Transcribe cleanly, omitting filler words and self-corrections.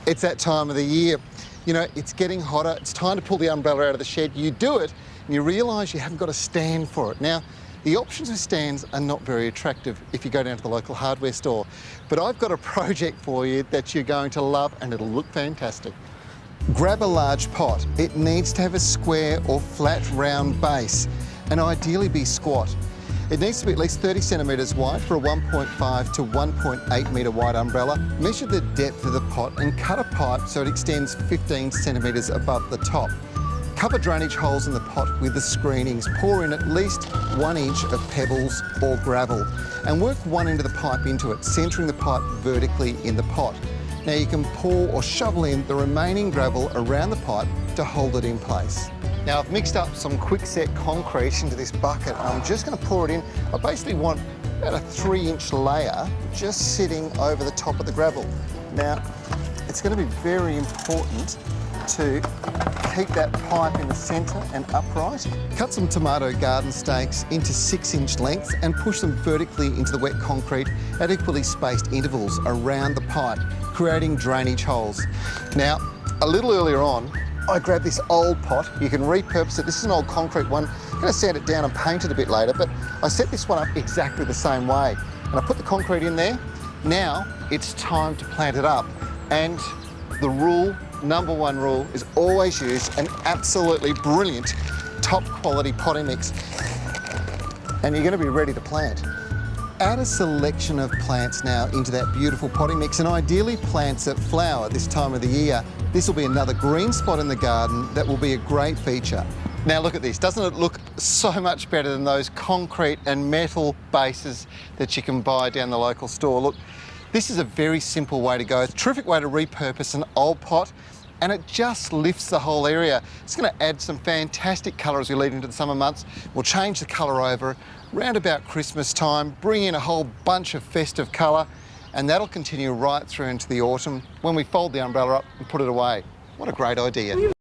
It's that time of the year. You know, it's getting hotter. It's time to pull the umbrella out of the shed. You do it and you realise you haven't got a stand for it. Now, the options for stands are not very attractive if you go down to the local hardware store. But I've got a project for you that you're going to love and it'll look fantastic. Grab a large pot. It needs to have a square or flat round base and ideally be squat. It needs to be at least 30 centimetres wide for a 1.5 to 1.8 metre wide umbrella. Measure the depth of the pot and cut a pipe so it extends 15 centimetres above the top. Cover drainage holes in the pot with the screenings. Pour in at least 1 inch of pebbles or gravel and work one end of the pipe into it, centering the pipe vertically in the pot. Now you can pour or shovel in the remaining gravel around the pipe to hold it in place. Now I've mixed up some quickset concrete into this bucket. I'm just going to pour it in. I basically want about a 3-inch layer just sitting over the top of the gravel. Now it's going to be very important to keep that pipe in the centre and upright. Cut some tomato garden stakes into 6-inch lengths and push them vertically into the wet concrete at equally spaced intervals around the pipe, creating drainage holes. Now, a little earlier on, I grabbed this old pot. You can repurpose it. This is an old concrete one. I'm going to sand it down and paint it a bit later, but I set this one up exactly the same way. And I put the concrete in there. Now it's time to plant it up. And the rule, number one rule, is always use an absolutely brilliant top quality potting mix. And you're going to be ready to plant. Add a selection of plants now into that beautiful potting mix, and ideally plants that flower this time of the year. This will be another green spot in the garden that will be a great feature. Now look at this, doesn't it look so much better than those concrete and metal bases that you can buy down the local store? Look, this is a very simple way to go. It's a terrific way to repurpose an old pot, and it just lifts the whole area. It's going to add some fantastic colour as we lead into the summer months. We'll change the colour over round about Christmas time, bring in a whole bunch of festive colour, and that'll continue right through into the autumn when we fold the umbrella up and put it away. What a great idea.